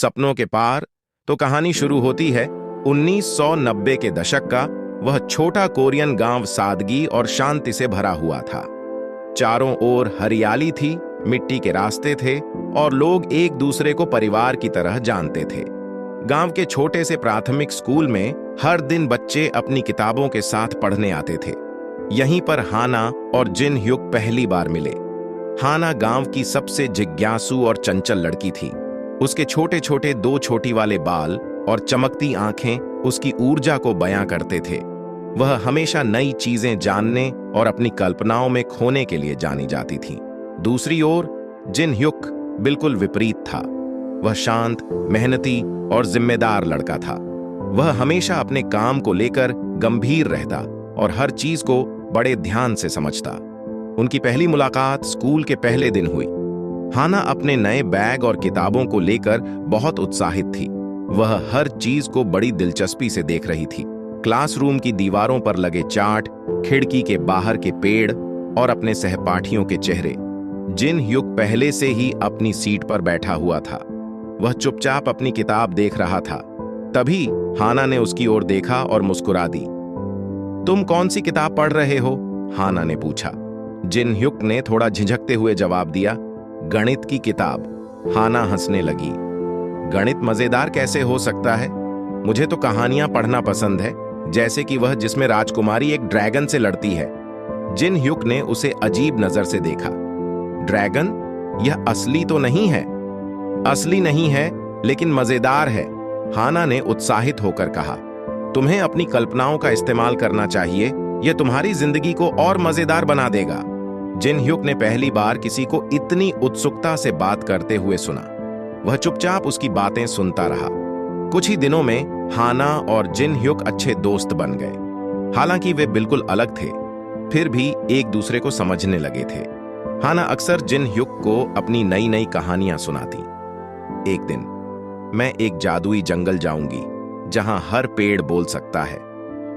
सपनों के पार। तो कहानी शुरू होती है 1990 के दशक का। वह छोटा कोरियन गांव सादगी और शांति से भरा हुआ था। चारों ओर हरियाली थी, मिट्टी के रास्ते थे और लोग एक दूसरे को परिवार की तरह जानते थे। गांव के छोटे से प्राथमिक स्कूल में हर दिन बच्चे अपनी किताबों के साथ पढ़ने आते थे। यहीं पर हाना और जिन ह्युक पहली बार मिले। हाना गांव की सबसे जिज्ञासु और चंचल लड़की थी। उसके छोटे छोटे दो छोटी वाले बाल और चमकती आंखें उसकी ऊर्जा को बयां करते थे। वह हमेशा नई चीजें जानने और अपनी कल्पनाओं में खोने के लिए जानी जाती थी। दूसरी ओर जिन ह्युक बिल्कुल विपरीत था। वह शांत, मेहनती और जिम्मेदार लड़का था। वह हमेशा अपने काम को लेकर गंभीर रहता और हर चीज को बड़े ध्यान से समझता। उनकी पहली मुलाकात स्कूल के पहले दिन हुई। हाना अपने नए बैग और किताबों को लेकर बहुत उत्साहित थी। वह हर चीज को बड़ी दिलचस्पी से देख रही थी। क्लासरूम की दीवारों पर लगे चार्ट, खिड़की के बाहर के पेड़ और अपने सहपाठियों के चेहरे। जिन ह्युक पहले से ही अपनी सीट पर बैठा हुआ था। वह चुपचाप अपनी किताब देख रहा था। तभी हाना ने उसकी ओर देखा और मुस्कुरा दी। तुम कौन सी किताब पढ़ रहे हो? हाना ने पूछा। जिन ह्युक ने थोड़ा झिझकते हुए जवाब दिया, गणित की किताब। हाना हंसने लगी। गणित मजेदार कैसे हो सकता है? मुझे तो कहानियां पढ़ना पसंद है, जैसे कि वह जिसमें राजकुमारी एक ड्रैगन से लड़ती है। जिन ह्युक ने उसे अजीब नजर से देखा। ड्रैगन? यह असली तो नहीं है। असली नहीं है, लेकिन मजेदार है, हाना ने उत्साहित होकर कहा। तुम्हें अपनी कल्पनाओं का इस्तेमाल करना चाहिए, यह तुम्हारी जिंदगी को और मजेदार बना देगा। जिन ह्युक ने पहली बार किसी को इतनी उत्सुकता से बात करते हुए सुना। वह चुपचाप उसकी बातें सुनता रहा। कुछ ही दिनों में हाना और जिन ह्युक अच्छे दोस्त बन गए। हालांकि वे बिल्कुल अलग थे, फिर भी एक दूसरे को समझने लगे थे। हाना अक्सर जिन ह्युक को अपनी नई नई कहानियां सुनाती। एक दिन, मैं एक जादुई जंगल जाऊंगी जहां हर पेड़ बोल सकता है,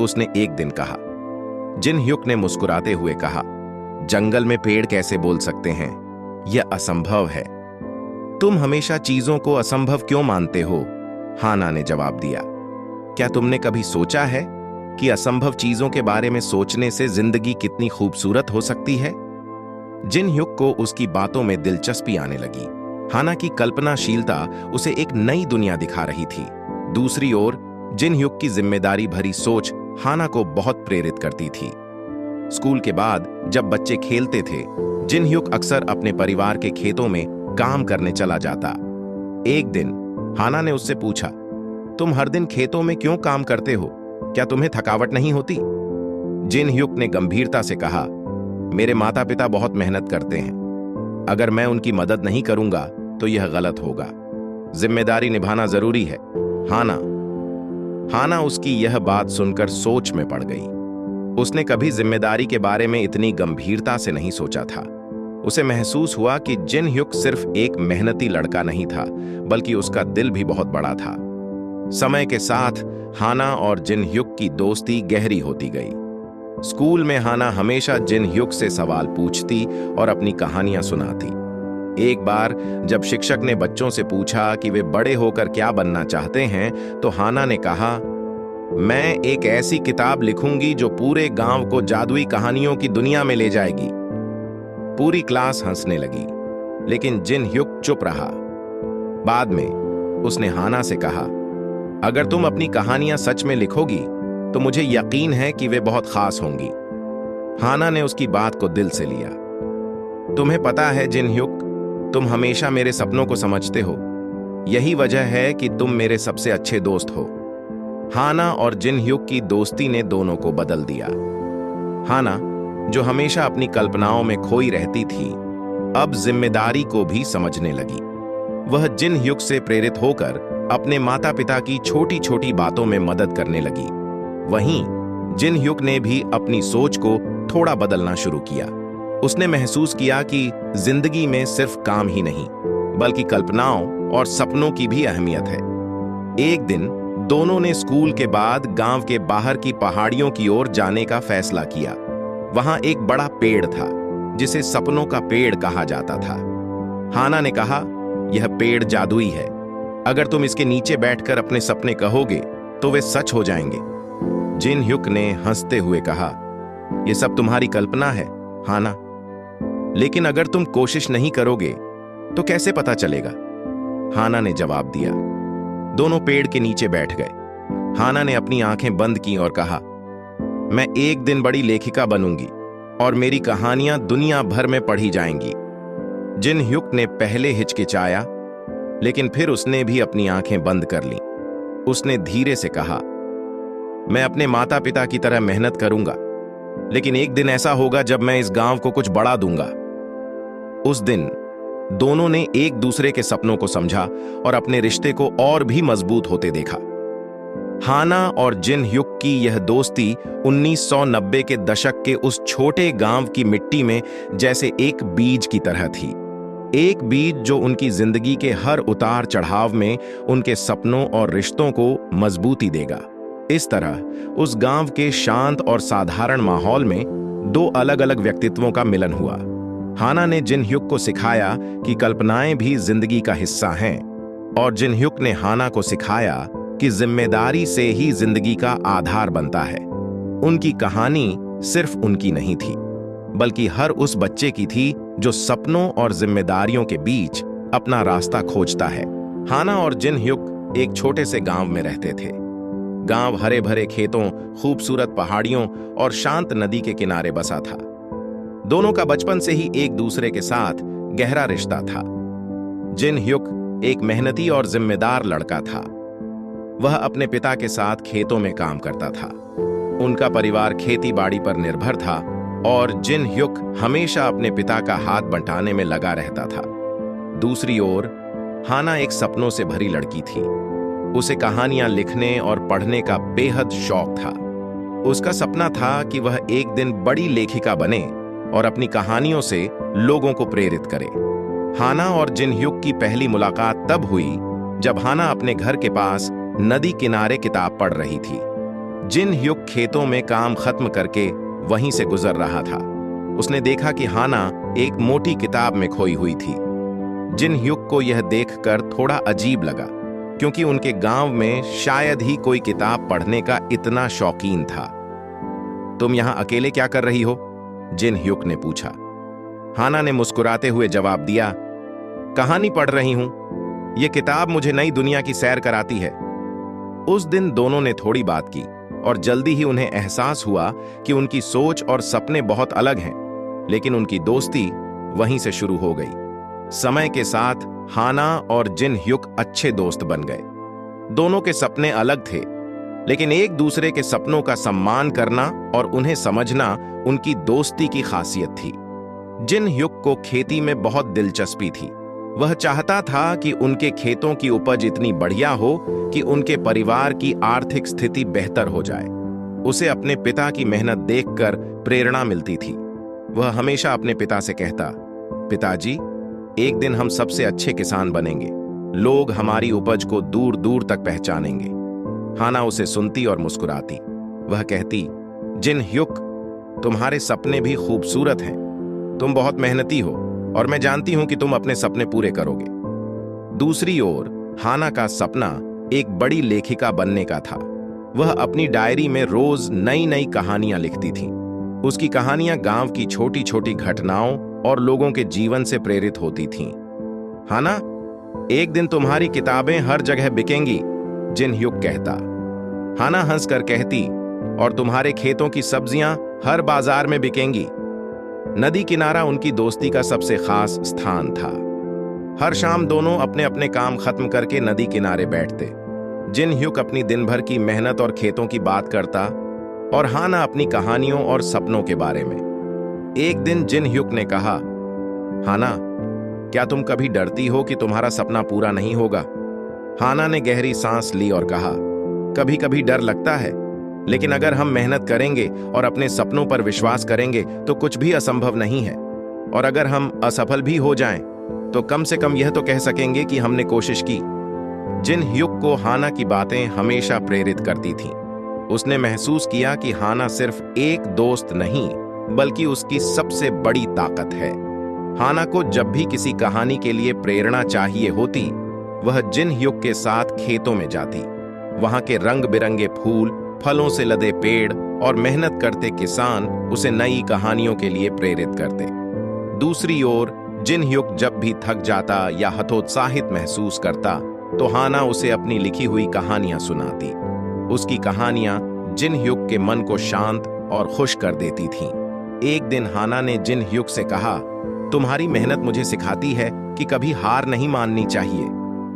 उसने एक दिन कहा। जिन ह्युक ने मुस्कुराते हुए कहा, जंगल में पेड़ कैसे बोल सकते हैं? यह असंभव है। तुम हमेशा चीजों को असंभव क्यों मानते हो? हाना ने जवाब दिया। क्या तुमने कभी सोचा है कि असंभव चीजों के बारे में सोचने से जिंदगी कितनी खूबसूरत हो सकती है? जिन ह्युक को उसकी बातों में दिलचस्पी आने लगी। हाना की कल्पनाशीलता उसे एक नई दुनिया दिखा रही थी। दूसरी ओर जिन ह्युक की जिम्मेदारी भरी सोच हाना को बहुत प्रेरित करती थी। स्कूल के बाद जब बच्चे खेलते थे, जिन ह्युक अक्सर अपने परिवार के खेतों में काम करने चला जाता। एक दिन हाना ने उससे पूछा, तुम हर दिन खेतों में क्यों काम करते हो? क्या तुम्हें थकावट नहीं होती? जिन ह्युक ने गंभीरता से कहा, मेरे माता पिता बहुत मेहनत करते हैं। अगर मैं उनकी मदद नहीं करूंगा तो यह गलत होगा। जिम्मेदारी निभाना जरूरी है। हाना उसकी यह बात सुनकर सोच में पड़ गई। उसने कभी जिम्मेदारी के बारे में इतनी गंभीरता से नहीं सोचा था। उसे महसूस हुआ कि जिन ह्युक सिर्फ एक मेहनती लड़का नहीं था, बल्कि उसका दिल भी बहुत बड़ा था। समय के साथ हाना और जिन ह्युक की दोस्ती गहरी होती गई। स्कूल में हाना हमेशा जिन ह्युक से सवाल पूछती और अपनी कहानियां सुनाती। एक बार जब शिक्षक ने बच्चों से पूछा कि वे बड़े होकर क्या बनना चाहते हैं, तो हाना ने कहा, मैं एक ऐसी किताब लिखूंगी जो पूरे गांव को जादुई कहानियों की दुनिया में ले जाएगी। पूरी क्लास हंसने लगी, लेकिन जिन ह्युक चुप रहा। बाद में उसने हाना से कहा, अगर तुम अपनी कहानियां सच में लिखोगी तो मुझे यकीन है कि वे बहुत खास होंगी। हाना ने उसकी बात को दिल से लिया। तुम्हें पता है जिन ह्युक, तुम हमेशा मेरे सपनों को समझते हो। यही वजह है कि तुम मेरे सबसे अच्छे दोस्त हो। हाना और जिन ह्युक की दोस्ती ने दोनों को बदल दिया। हाना, जो हमेशा अपनी कल्पनाओं में खोई रहती थी, अब जिम्मेदारी को भी समझने लगी। वह जिन ह्युक से प्रेरित होकर अपने माता पिता की छोटी छोटी बातों में मदद करने लगी। वहीं जिन ह्युक ने भी अपनी सोच को थोड़ा बदलना शुरू किया। उसने महसूस किया कि जिंदगी में सिर्फ काम ही नहीं, बल्कि कल्पनाओं और सपनों की भी अहमियत है। एक दिन दोनों ने स्कूल के बाद गांव के बाहर की पहाड़ियों की ओर जाने का फैसला किया। वहां एक बड़ा पेड़ था, जिसे सपनों का पेड़ कहा जाता था। हाना ने कहा, यह पेड़ जादुई है। अगर तुम इसके नीचे बैठकर अपने सपने कहोगे तो वे सच हो जाएंगे। जिन ह्युक ने हंसते हुए कहा, यह सब तुम्हारी कल्पना है हाना, लेकिन अगर तुम कोशिश नहीं करोगे तो कैसे पता चलेगा? हाना ने जवाब दिया। दोनों पेड़ के नीचे बैठ गए। हाना ने अपनी आंखें बंद की और कहा, मैं एक दिन बड़ी लेखिका बनूंगी और मेरी कहानियां दुनिया भर में पढ़ी जाएंगी। जिन ह्युक ने पहले हिचकिचाया, लेकिन फिर उसने भी अपनी आंखें बंद कर लीं। उसने धीरे से कहा, मैं अपने माता पिता की तरह मेहनत करूंगा, लेकिन एक दिन ऐसा होगा जब मैं इस गांव को कुछ बड़ा दूंगा। उस दिन दोनों ने एक दूसरे के सपनों को समझा और अपने रिश्ते को और भी मजबूत होते देखा। हाना और जिन ह्युक की यह दोस्ती 1990 के दशक के उस छोटे गांव की मिट्टी में जैसे एक बीज की तरह थी। एक बीज जो उनकी जिंदगी के हर उतार चढ़ाव में उनके सपनों और रिश्तों को मजबूती देगा। इस तरह उस गांव के शांत और साधारण माहौल में दो अलग अलग व्यक्तित्वों का मिलन हुआ। हाना ने जिन ह्युक को सिखाया कि कल्पनाएं भी जिंदगी का हिस्सा हैं, और जिन ह्युक ने हाना को सिखाया कि जिम्मेदारी से ही जिंदगी का आधार बनता है। उनकी कहानी सिर्फ उनकी नहीं थी, बल्कि हर उस बच्चे की थी जो सपनों और जिम्मेदारियों के बीच अपना रास्ता खोजता है। हाना और जिन ह्युक एक छोटे से गांव में रहते थे। गांव हरे भरे खेतों, खूबसूरत पहाड़ियों और शांत नदी के किनारे बसा था। दोनों का बचपन से ही एक दूसरे के साथ गहरा रिश्ता था। जिन ह्युक एक मेहनती और जिम्मेदार लड़का था। वह अपने पिता के साथ खेतों में काम करता था। उनका परिवार खेती बाड़ी पर निर्भर था और जिन ह्युक हमेशा अपने पिता का हाथ बंटाने में लगा रहता था। दूसरी ओर हाना एक सपनों से भरी लड़की थी। उसे कहानियां लिखने और पढ़ने का बेहद शौक था। उसका सपना था कि वह एक दिन बड़ी लेखिका बने और अपनी कहानियों से लोगों को प्रेरित करे। हाना और जिन ह्युक की पहली मुलाकात तब हुई जब हाना अपने घर के पास नदी किनारे किताब पढ़ रही थी। जिन ह्युक खेतों में काम खत्म करके वहीं से गुजर रहा था। उसने देखा कि हाना एक मोटी किताब में खोई हुई थी। जिन ह्युक को यह देखकर थोड़ा अजीब लगा, क्योंकि उनके गांव में शायद ही कोई किताब पढ़ने का इतना शौकीन था। तुम यहां अकेले क्या कर रही हो? जिन ह्युक ने पूछा। हाना ने मुस्कुराते हुए जवाब दिया, कहानी पढ़ रही हूं। यह किताब मुझे नई दुनिया की सैर कराती है। उस दिन दोनों ने थोड़ी बात की और जल्दी ही उन्हें एहसास हुआ कि उनकी सोच और सपने बहुत अलग हैं, लेकिन उनकी दोस्ती वहीं से शुरू हो गई। समय के साथ हाना और जिन ह्युक अच्छे दोस्त बन गए। दोनों के सपने अलग थे, लेकिन एक दूसरे के सपनों का सम्मान करना और उन्हें समझना उनकी दोस्ती की खासियत थी। जिन ह्युक को खेती में बहुत दिलचस्पी थी। वह चाहता था कि उनके खेतों की उपज इतनी बढ़िया हो कि उनके परिवार की आर्थिक स्थिति बेहतर हो जाए। उसे अपने पिता की मेहनत देखकर प्रेरणा मिलती थी। वह हमेशा अपने पिता से कहता, पिताजी, एक दिन हम सबसे अच्छे किसान बनेंगे। लोग हमारी उपज को दूर दूर तक पहचानेंगे। हाना उसे सुनती और मुस्कुराती। वह कहती, जिन ह्युक, तुम्हारे सपने भी खूबसूरत हैं। तुम बहुत मेहनती हो और मैं जानती हूं कि तुम अपने सपने पूरे करोगे। दूसरी ओर हाना का सपना एक बड़ी लेखिका बनने का था। वह अपनी डायरी में रोज नई नई कहानियां लिखती थी। उसकी कहानियां गांव की छोटी छोटी घटनाओं और लोगों के जीवन से प्रेरित होती थीं। हाना, एक दिन तुम्हारी किताबें हर जगह बिकेंगी, जिन ह्युक कहता। हाना हंसकर कहती, और तुम्हारे खेतों की सब्जियां हर बाजार में बिकेंगी। नदी किनारा उनकी दोस्ती का सबसे खास स्थान था। हर शाम दोनों अपने अपने काम खत्म करके नदी किनारे बैठते। जिन ह्युक अपनी दिन भर की मेहनत और खेतों की बात करता और हाना अपनी कहानियों और सपनों के बारे में। एक दिन जिन ह्युक ने कहा, हाना, क्या तुम कभी डरती हो कि तुम्हारा सपना पूरा नहीं होगा? हाना ने गहरी सांस ली और कहा, कभी कभी डर लगता है, लेकिन अगर हम मेहनत करेंगे और अपने सपनों पर विश्वास करेंगे तो कुछ भी असंभव नहीं है। और अगर हम असफल भी हो जाएं, तो कम से कम यह तो कह सकेंगे कि हमने कोशिश की। जिन ह्युक को हाना की बातें हमेशा प्रेरित करती थीं। उसने महसूस किया कि हाना सिर्फ एक दोस्त नहीं, बल्कि उसकी सबसे बड़ी ताकत है। हाना को जब भी किसी कहानी के लिए प्रेरणा चाहिए होती, वह जिन ह्युक के साथ खेतों में जाती। वहां के रंग बिरंगे फूल, फलों से लदे पेड़ और मेहनत करते किसान उसे नई कहानियों के लिए प्रेरित करते। दूसरी ओर जिन ह्युक जब भी थक जाता या हतोत्साहित महसूस करता तो हाना उसे अपनी लिखी हुई कहानियां सुनाती। उसकी कहानियां जिन ह्युक के मन को शांत और खुश कर देती थीं। एक दिन हाना ने जिन ह्युक से कहा, तुम्हारी मेहनत मुझे सिखाती है कि कभी हार नहीं माननी चाहिए।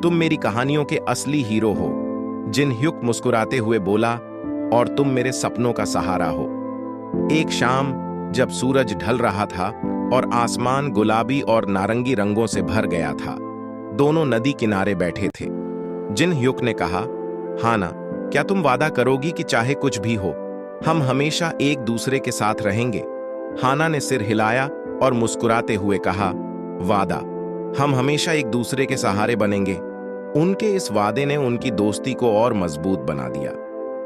तुम मेरी कहानियों के असली हीरो हो। जिन ह्युक मुस्कुराते हुए बोला, और तुम मेरे सपनों का सहारा हो। एक शाम जब सूरज ढल रहा था और आसमान गुलाबी और नारंगी रंगों से भर गया था, दोनों नदी किनारे बैठे थे। जिन ह्युक ने कहा, हाना, क्या तुम वादा करोगी कि चाहे कुछ भी हो, हम हमेशा एक दूसरे के साथ रहेंगे? हाना ने सिर हिलाया और मुस्कुराते हुए कहा, वादा, हम हमेशा एक दूसरे के सहारे बनेंगे। उनके इस वादे ने उनकी दोस्ती को और मजबूत बना दिया।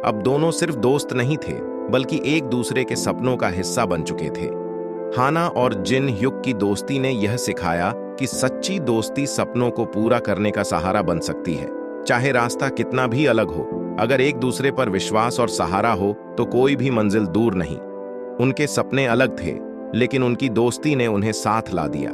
अब दोनों सिर्फ दोस्त नहीं थे, बल्कि एक दूसरे के सपनों का हिस्सा बन चुके थे। हाना और जिन ह्युक की दोस्ती ने यह सिखाया कि सच्ची दोस्ती सपनों को पूरा करने का सहारा बन सकती है। चाहे रास्ता कितना भी अलग हो, अगर एक दूसरे पर विश्वास और सहारा हो तो कोई भी मंजिल दूर नहीं। उनके सपने अलग थे, लेकिन उनकी दोस्ती ने उन्हें साथ ला दिया।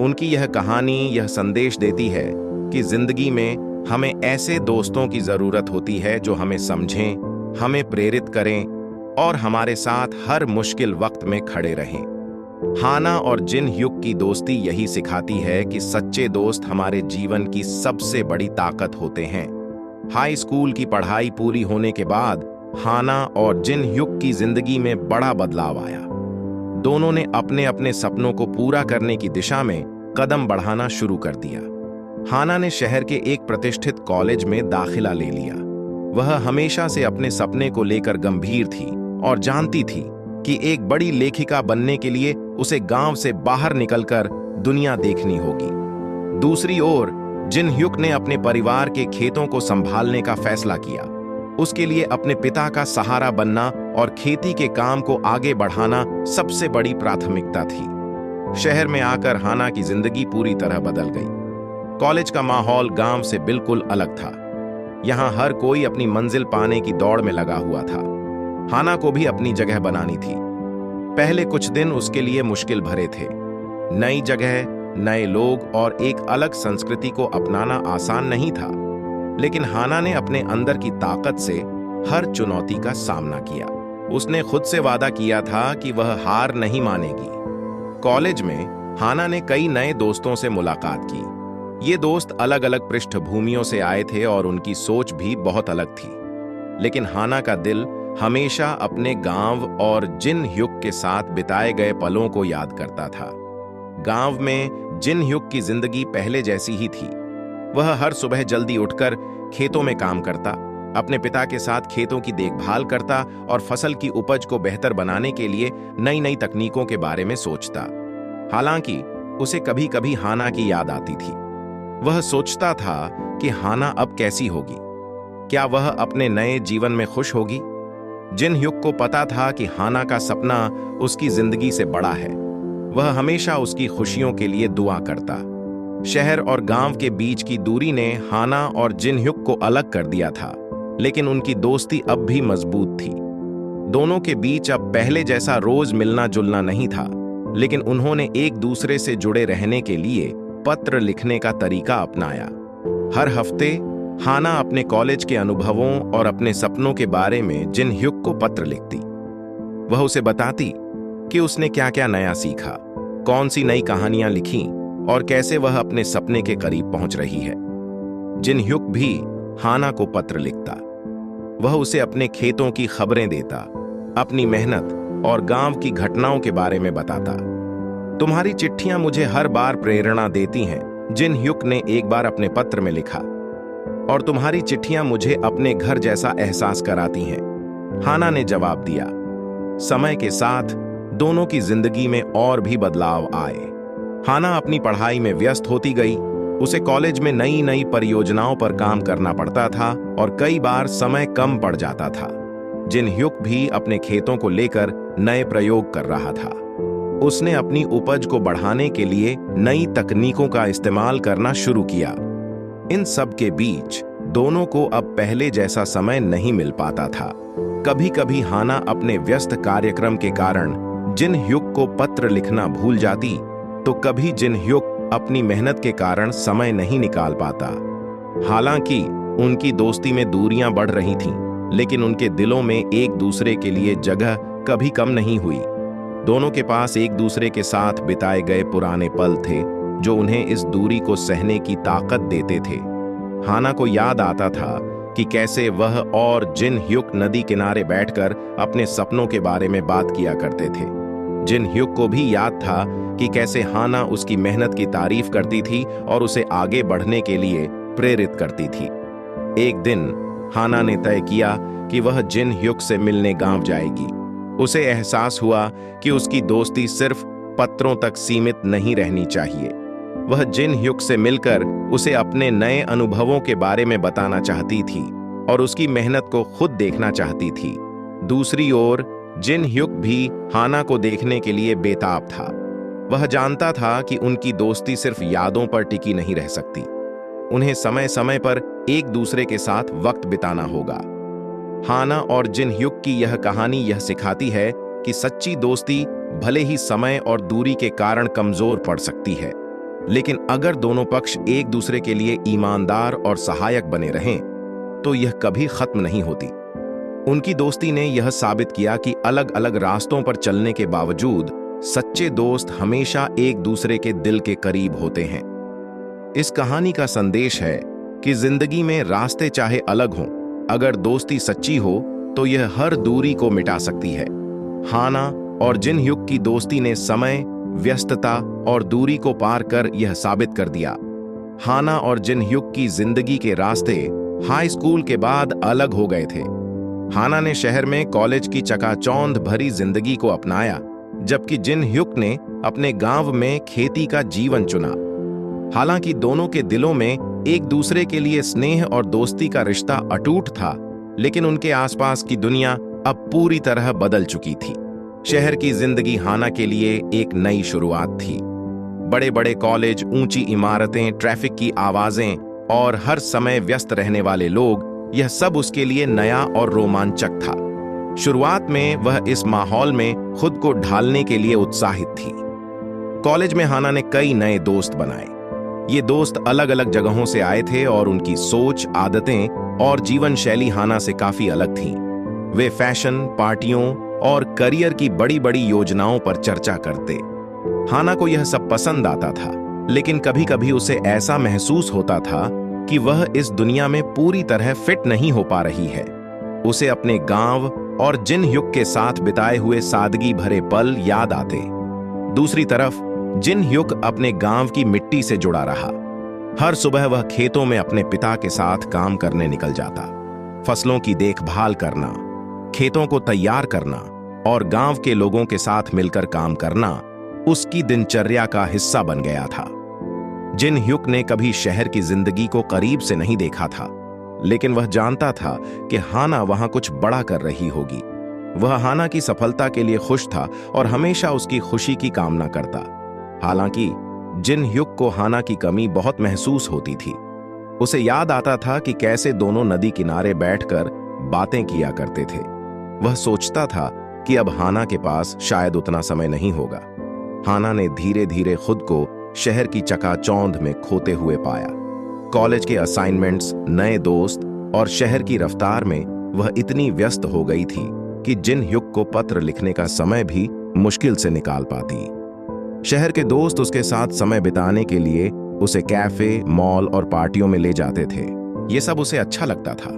उनकी यह कहानी यह संदेश देती है कि जिंदगी में हमें ऐसे दोस्तों की जरूरत होती है जो हमें समझें, हमें प्रेरित करें और हमारे साथ हर मुश्किल वक्त में खड़े रहें। हाना और जिन ह्युक की दोस्ती यही सिखाती है कि सच्चे दोस्त हमारे जीवन की सबसे बड़ी ताकत होते हैं। हाई स्कूल की पढ़ाई पूरी होने के बाद हाना और जिन ह्युक की जिंदगी में बड़ा बदलाव आया। दोनों ने अपने अपने सपनों को पूरा करने की दिशा में कदम बढ़ाना शुरू कर दिया। हाना ने शहर के एक प्रतिष्ठित कॉलेज में दाखिला ले लिया। वह हमेशा से अपने सपने को लेकर गंभीर थी और जानती थी कि एक बड़ी लेखिका बनने के लिए उसे गांव से बाहर निकलकर दुनिया देखनी होगी। दूसरी ओर जिन ह्युक ने अपने परिवार के खेतों को संभालने का फैसला किया। उसके लिए अपने पिता का सहारा बनना और खेती के काम को आगे बढ़ाना सबसे बड़ी प्राथमिकता थी। शहर में आकर हाना की जिंदगी पूरी तरह बदल गई। कॉलेज का माहौल गांव से बिल्कुल अलग था। यहां हर कोई अपनी मंजिल पाने की दौड़ में लगा हुआ था। हाना को भी अपनी जगह बनानी थी। पहले कुछ दिन उसके लिए मुश्किल भरे थे। नई जगह, नए लोग और एक अलग संस्कृति को अपनाना आसान नहीं था, लेकिन हाना ने अपने अंदर की ताकत से हर चुनौती का सामना किया। उसने खुद से वादा किया था कि वह हार नहीं मानेगी। कॉलेज में हाना ने कई नए दोस्तों से मुलाकात की। ये दोस्त अलग अलग पृष्ठभूमियों से आए थे और उनकी सोच भी बहुत अलग थी, लेकिन हाना का दिल हमेशा अपने गांव और जिन ह्युक के साथ बिताए गए पलों को याद करता था। गांव में जिन ह्युक की जिंदगी पहले जैसी ही थी। वह हर सुबह जल्दी उठकर खेतों में काम करता, अपने पिता के साथ खेतों की देखभाल करता और फसल की उपज को बेहतर बनाने के लिए नई नई तकनीकों के बारे में सोचता। हालांकि उसे कभी कभी हाना की याद आती थी। वह सोचता था कि हाना अब कैसी होगी, क्या वह अपने नए जीवन में खुश होगी। जिन ह्युक को पता था कि हाना का सपना उसकी जिंदगी से बड़ा है। वह हमेशा उसकी खुशियों के लिए दुआ करता। शहर और गांव के बीच की दूरी ने हाना और जिन ह्युक को अलग कर दिया था, लेकिन उनकी दोस्ती अब भी मजबूत थी। दोनों के बीच अब पहले जैसा रोज मिलना जुलना नहीं था, लेकिन उन्होंने एक दूसरे से जुड़े रहने के लिए पत्र लिखने का तरीका अपनाया। हर हफ्ते हाना अपने कॉलेज के अनुभवों और अपने सपनों के बारे में जिन ह्युक को पत्र लिखती। वह उसे बताती कि उसने क्या क्या नया सीखा, कौन सी नई कहानियां लिखी और कैसे वह अपने सपने के करीब पहुंच रही है। जिन ह्युक भी हाना को पत्र लिखता। वह उसे अपने खेतों की खबरें देता, अपनी मेहनत और गांव की घटनाओं के बारे में बताता। तुम्हारी चिट्ठियां मुझे हर बार प्रेरणा देती हैं, जिन ह्युक ने एक बार अपने पत्र में लिखा, और तुम्हारी चिट्ठियां मुझे अपने घर जैसा एहसास कराती हैं, हाना ने जवाब दिया। समय के साथ दोनों की जिंदगी में और भी बदलाव आए। हाना अपनी पढ़ाई में व्यस्त होती गई। उसे कॉलेज में नई नई परियोजनाओं पर काम करना पड़ता था और कई बार समय कम पड़ जाता था। जिन ह्युक भी अपने खेतों को लेकर नए प्रयोग कर रहा था। उसने अपनी उपज को बढ़ाने के लिए नई तकनीकों का इस्तेमाल करना शुरू किया। इन सब के बीच दोनों को अब पहले जैसा समय नहीं मिल पाता था। कभी कभी हाना अपने व्यस्त कार्यक्रम के कारण जिन ह्युक को पत्र लिखना भूल जाती, तो कभी जिन ह्युक अपनी मेहनत के कारण समय नहीं निकाल पाता। हालांकि उनकी दोस्ती में दूरियां बढ़ रही थीं, लेकिन उनके दिलों में एक दूसरे के लिए जगह कभी कम नहीं हुई। दोनों के पास एक दूसरे के साथ बिताए गए पुराने पल थे, जो उन्हें इस दूरी को सहने की ताकत देते थे। हाना को याद आता था कि कैसे वह और जिन ह्युक नदी किनारे बैठकर अपने सपनों के बारे में बात किया करते थे। जिन ह्युक को भी याद था कि कैसे हाना उसकी मेहनत की तारीफ करती थी और उसे आगे बढ़ने के लिए प्रेरित करती थी। एक दिन हाना ने तय किया कि वह जिन ह्युक से मिलने गांव जाएगी। उसे एहसास हुआ कि उसकी दोस्ती सिर्फ पत्रों तक सीमित नहीं रहनी चाहिए। वह जिन ह्युक से मिलकर उसे अपने नए अनुभवों के बारे में बताना चाहती थी और उसकी मेहनत को खुद देखना चाहती थी। दूसरी ओर जिन ह्युक भी हाना को देखने के लिए बेताब था। वह जानता था कि उनकी दोस्ती सिर्फ यादों पर टिकी नहीं रह सकती। उन्हें समय समय पर एक दूसरे के साथ वक्त बिताना होगा। हाना और जिन ह्युक की यह कहानी यह सिखाती है कि सच्ची दोस्ती भले ही समय और दूरी के कारण कमजोर पड़ सकती है, लेकिन अगर दोनों पक्ष एक दूसरे के लिए ईमानदार और सहायक बने रहें, तो यह कभी खत्म नहीं होती। उनकी दोस्ती ने यह साबित किया कि अलग अलग रास्तों पर चलने के बावजूद सच्चे दोस्त हमेशा एक दूसरे के दिल के करीब होते हैं। इस कहानी का संदेश है कि जिंदगी में रास्ते चाहे अलग हों, अगर दोस्ती सच्ची हो तो यह हर दूरी को मिटा सकती है। हाना और जिन ह्युक की दोस्ती ने समय, व्यस्तता और दूरी को पार कर यह साबित कर दिया। हाना और जिन ह्युक की जिंदगी के रास्ते हाई स्कूल के बाद अलग हो गए थे। हाना ने शहर में कॉलेज की चकाचौंध भरी जिंदगी को अपनाया, जबकि जिन ह्युक ने अपने गांव में खेती का जीवन चुना। हालांकि दोनों के दिलों में एक दूसरे के लिए स्नेह और दोस्ती का रिश्ता अटूट था, लेकिन उनके आसपास की दुनिया अब पूरी तरह बदल चुकी थी। शहर की जिंदगी हाना के लिए एक नई शुरुआत थी। बड़े बड़े कॉलेज, ऊंची इमारतें, ट्रैफिक की आवाजें और हर समय व्यस्त रहने वाले लोग, यह सब उसके लिए नया और रोमांचक था। शुरुआत में वह इस माहौल में खुद को ढालने के लिए उत्साहित थी। कॉलेज में हाना ने कई नए दोस्त बनाए। ये दोस्त अलग अलग जगहों से आए थे और उनकी सोच, आदतें और जीवन शैली हाना से काफी अलग थीं। वे फैशन, पार्टियों और करियर की बड़ी बड़ी योजनाओं पर चर्चा करते। हाना को यह सब पसंद आता था, लेकिन कभी कभी उसे ऐसा महसूस होता था कि वह इस दुनिया में पूरी तरह फिट नहीं हो पा रही है। उसे अपने गांव और जिन ह्युक के साथ बिताए हुए सादगी भरे पल याद आते। दूसरी तरफ जिन ह्युक अपने गांव की मिट्टी से जुड़ा रहा। हर सुबह वह खेतों में अपने पिता के साथ काम करने निकल जाता। फसलों की देखभाल करना, खेतों को तैयार करना और गांव के लोगों के साथ मिलकर काम करना उसकी दिनचर्या का हिस्सा बन गया था। जिन ह्युक ने कभी शहर की जिंदगी को करीब से नहीं देखा था, लेकिन वह जानता था कि हाना वहां कुछ बड़ा कर रही होगी। वह हाना की सफलता के लिए खुश था और हमेशा उसकी खुशी की कामना करता। हालांकि जिन ह्युक को हाना की कमी बहुत महसूस होती थी। उसे याद आता था कि कैसे दोनों नदी किनारे बैठकर बातें किया करते थे। वह सोचता था कि अब हाना के पास शायद उतना समय नहीं होगा। हाना ने धीरे धीरे खुद को शहर की चकाचौंध में खोते हुए पाया। कॉलेज के असाइनमेंट्स, नए दोस्त और शहर की रफ्तार में वह इतनी व्यस्त हो गई थी कि जिन ह्युक को पत्र लिखने का समय भी मुश्किल से निकाल पाती। शहर के दोस्त उसके साथ समय बिताने के लिए उसे कैफे, मॉल और पार्टियों में ले जाते थे। ये सब उसे अच्छा लगता था,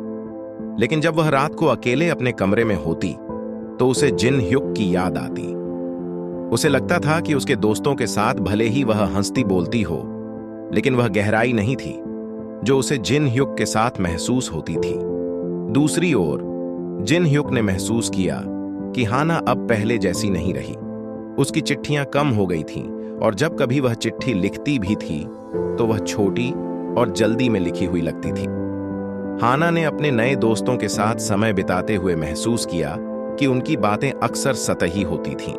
लेकिन जब वह रात को अकेले अपने कमरे में होती तो उसे जिन ह्युक की याद आती। उसे लगता था कि उसके दोस्तों के साथ भले ही वह हंसती बोलती हो, लेकिन वह गहराई नहीं थी जो उसे जिन ह्युक के साथ महसूस होती थी। दूसरी ओर जिन ह्युक ने महसूस किया कि हाना अब पहले जैसी नहीं रही। उसकी चिट्ठियां कम हो गई थीं और जब कभी वह चिट्ठी लिखती भी थी तो वह छोटी और जल्दी में लिखी हुई लगती थी। हाना ने अपने नए दोस्तों के साथ समय बिताते हुए महसूस किया कि उनकी बातें अक्सर सतही होती थीं।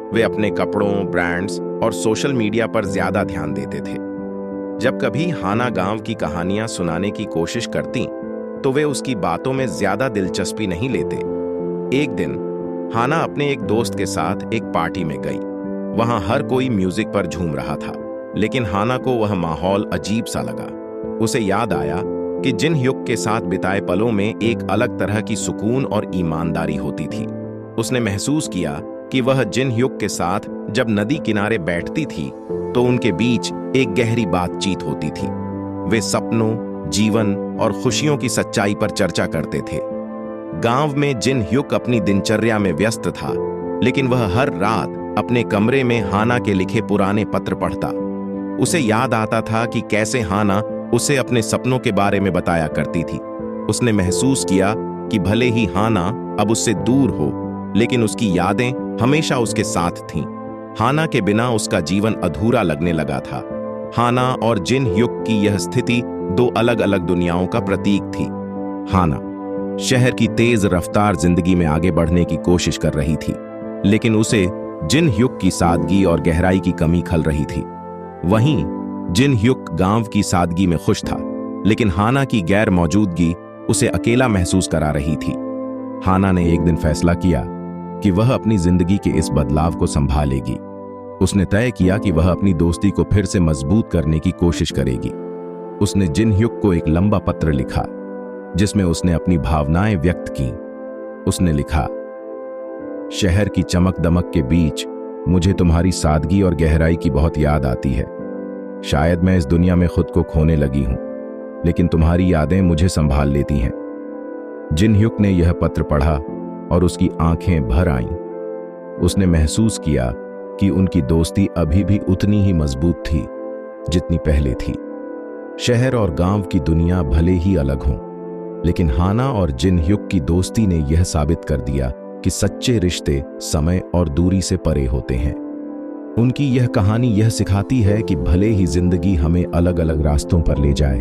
वे अपने कपड़ों, ब्रांड्स और सोशल मीडिया पर ज्यादा ध्यान देते थे। जब कभी हाना गांव की कहानियां सुनाने की कोशिश करती तो वे उसकी बातों में ज्यादा दिलचस्पी नहीं लेते। एक दिन हाना अपने एक दोस्त के साथ एक पार्टी में गई। वहां हर कोई म्यूजिक पर झूम रहा था, लेकिन हाना को वह माहौल अजीब सा लगा। उसे याद आया कि जिन ह्युक के साथ बिताए पलों में एक अलग तरह की सुकून और ईमानदारी होती थी। उसने महसूस किया कि वह जिन ह्युक के साथ जब नदी किनारे बैठती थी तो उनके बीच एक गहरी बातचीत होती थी। वे सपनों, जीवन और खुशियों की सच्चाई पर चर्चा करते थे। गांव में जिन ह्युक अपनी दिनचर्या में व्यस्त था, लेकिन वह हर रात अपने कमरे में हाना के लिखे पुराने पत्र पढ़ता। उसे याद आता था कि कैसे हाना उसे अपने सपनों के बारे में बताया करती थी। उसने महसूस किया कि भले ही हाना अब उससे दूर हो, लेकिन उसकी यादें हमेशा उसके साथ थीं। हाना के बिना उसका जीवन अधूरा लगने लगा था। हाना और जिन ह्युक की यह स्थिति दो अलग अलग दुनियाओं का प्रतीक थी। हाना शहर की तेज रफ्तार जिंदगी में आगे बढ़ने की कोशिश कर रही थी, लेकिन उसे जिन ह्युक की सादगी और गहराई की कमी खल रही थी। वहीं जिन ह्युक गांव की सादगी में खुश था, लेकिन हाना की गैर मौजूदगी उसे अकेला महसूस करा रही थी। हाना ने एक दिन फैसला किया कि वह अपनी जिंदगी के इस बदलाव को संभालेगी। उसने तय किया कि वह अपनी दोस्ती को फिर से मजबूत करने की कोशिश करेगी। उसने जिन ह्युक को एक लंबा पत्र लिखा, जिसमें उसने अपनी भावनाएं व्यक्त की। उसने लिखा, शहर की चमक दमक के बीच मुझे तुम्हारी सादगी और गहराई की बहुत याद आती है। शायद मैं इस दुनिया में खुद को खोने लगी हूं, लेकिन तुम्हारी यादें मुझे संभाल लेती हैं। जिन ह्युक ने यह पत्र पढ़ा और उसकी आंखें भर आईं। उसने महसूस किया कि उनकी दोस्ती अभी भी उतनी ही मजबूत थी जितनी पहले थी। शहर और गांव की दुनिया भले ही अलग हों, लेकिन हाना और जिन ह्युक की दोस्ती ने यह साबित कर दिया कि सच्चे रिश्ते समय और दूरी से परे होते हैं। उनकी यह कहानी यह सिखाती है कि भले ही जिंदगी हमें अलग अलग रास्तों पर ले जाए,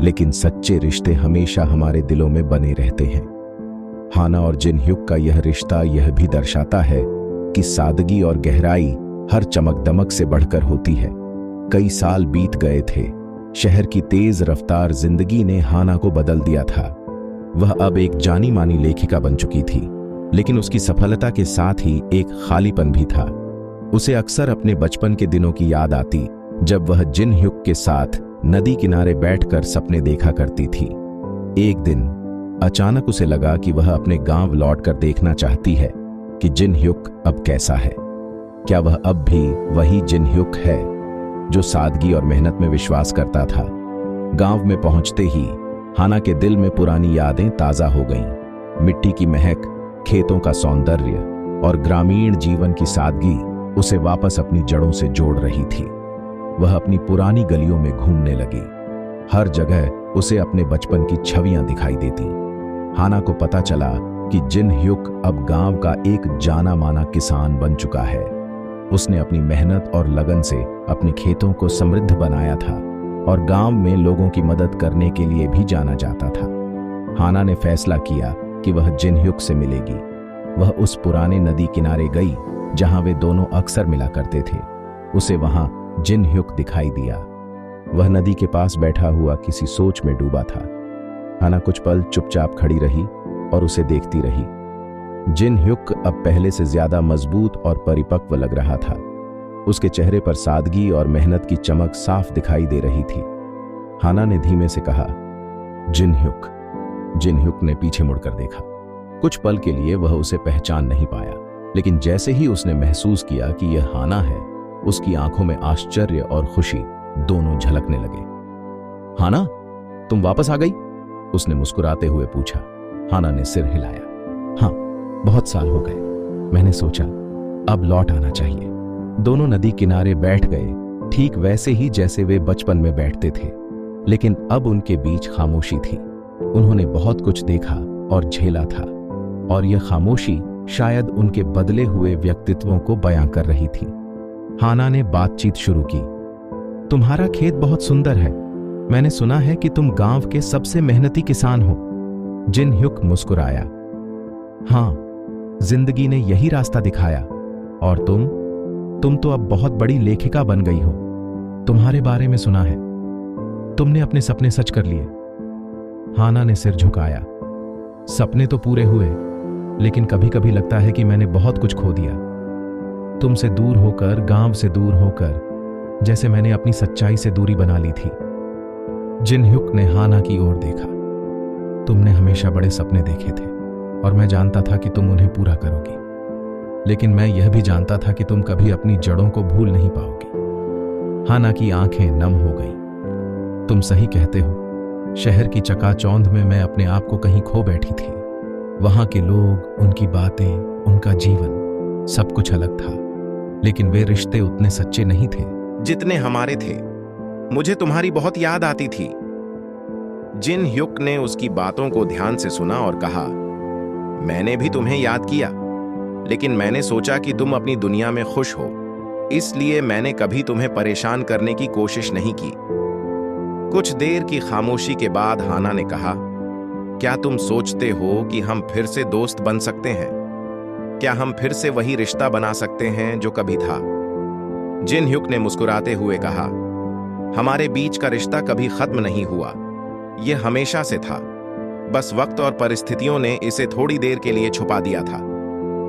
लेकिन सच्चे रिश्ते हमेशा हमारे दिलों में बने रहते हैं। हाना और जिन ह्युक का यह रिश्ता यह भी दर्शाता है कि सादगी और गहराई हर चमक दमक से बढ़कर होती है। कई साल बीत गए थे। शहर की तेज रफ्तार जिंदगी ने हाना को बदल दिया था। वह अब एक जानी मानी लेखिका बन चुकी थी, लेकिन उसकी सफलता के साथ ही एक खालीपन भी था। उसे अक्सर अपने बचपन के दिनों की याद आती, जब वह जिन ह्युक के साथ नदी किनारे बैठकर सपने देखा करती थी। एक दिन अचानक उसे लगा कि वह अपने गांव लौटकर देखना चाहती है कि जिन ह्युक अब कैसा है। क्या वह अब भी वही जिन ह्युक है जो सादगी और मेहनत में विश्वास करता था? गांव में पहुंचते ही हाना के दिल में पुरानी यादें ताजा हो गईं। मिट्टी की महक, खेतों का सौंदर्य और ग्रामीण जीवन की सादगी उसे वापस अपनी जड़ों से जोड़ रही थी। वह अपनी पुरानी गलियों में घूमने लगी। हर जगह उसे अपने बचपन की छवियां दिखाई देती। हाना को पता चला कि जिन ह्युक अब गांव का एक जाना माना किसान बन चुका है। उसने अपनी मेहनत और लगन से अपने खेतों को समृद्ध बनाया था और गांव में लोगों की मदद करने के लिए भी जाना जाता था। हाना ने फैसला किया कि वह जिन ह्युक से मिलेगी। वह उस पुराने नदी किनारे गई जहां वे दोनों अक्सर मिला करते थे। उसे वहां जिन ह्युक दिखाई दिया। वह नदी के पास बैठा हुआ किसी सोच में डूबा था। हाना कुछ पल चुपचाप खड़ी रही और उसे देखती रही। जिन ह्युक अब पहले से ज्यादा मजबूत और परिपक्व लग रहा था। उसके चेहरे पर सादगी और मेहनत की चमक साफ दिखाई दे रही थी। हाना ने धीमे से कहा, जिन ह्युक। जिन ह्युक ने पीछे मुड़कर देखा। कुछ पल के लिए वह उसे पहचान नहीं पाया, लेकिन जैसे ही उसने महसूस किया कि यह हाना है, उसकी आंखों में आश्चर्य और खुशी दोनों झलकने लगे। हाना, तुम वापस आ गई? उसने मुस्कुराते हुए पूछा। हाना ने सिर हिलाया। हाँ, बहुत साल हो गए। मैंने सोचा अब लौट आना चाहिए। दोनों नदी किनारे बैठ गए, ठीक वैसे ही जैसे वे बचपन में बैठते थे, लेकिन अब उनके बीच खामोशी थी। उन्होंने बहुत कुछ देखा और झेला था, और यह खामोशी शायद उनके बदले हुए व्यक्तित्वों को बयां कर रही थी। हाना ने बातचीत शुरू की। तुम्हारा खेत बहुत सुंदर है। मैंने सुना है कि तुम गांव के सबसे मेहनती किसान हो। जिन ह्युक मुस्कुराया। हाँ, जिंदगी ने यही रास्ता दिखाया। और तुम तो अब बहुत बड़ी लेखिका बन गई हो। तुम्हारे बारे में सुना है। तुमने अपने सपने सच कर लिए। हाना ने सिर झुकाया। सपने तो पूरे हुए, लेकिन कभी कभी लगता है कि मैंने बहुत कुछ खो दिया। तुमसे दूर होकर, गांव से दूर होकर, जैसे मैंने अपनी सच्चाई से दूरी बना ली थी। जिन ह्युक ने हाना की ओर देखा। तुमने हमेशा बड़े सपने देखे थे और मैं जानता था कि तुम उन्हें पूरा करोगी, लेकिन मैं यह भी जानता था कि तुम कभी अपनी जड़ों को भूल नहीं पाओगी। हाना की आंखें नम हो गईं। तुम सही कहते हो। शहर की चकाचौंध में मैं अपने आप को कहीं खो बैठी थी। वहां के लोग, उनकी बातें, उनका जीवन, सब कुछ अलग था, लेकिन वे रिश्ते उतने सच्चे नहीं थे जितने हमारे थे। मुझे तुम्हारी बहुत याद आती थी। जिन ह्युक ने उसकी बातों को ध्यान से सुना और कहा, मैंने भी तुम्हें याद किया, लेकिन मैंने सोचा कि तुम अपनी दुनिया में खुश हो, इसलिए मैंने कभी तुम्हें परेशान करने की कोशिश नहीं की। कुछ देर की खामोशी के बाद हाना ने कहा, क्या तुम सोचते हो कि हम फिर से दोस्त बन सकते हैं? क्या हम फिर से वही रिश्ता बना सकते हैं जो कभी था? जिन ह्युक ने मुस्कुराते हुए कहा, हमारे बीच का रिश्ता कभी खत्म नहीं हुआ, यह हमेशा से था। बस वक्त और परिस्थितियों ने इसे थोड़ी देर के लिए छुपा दिया था।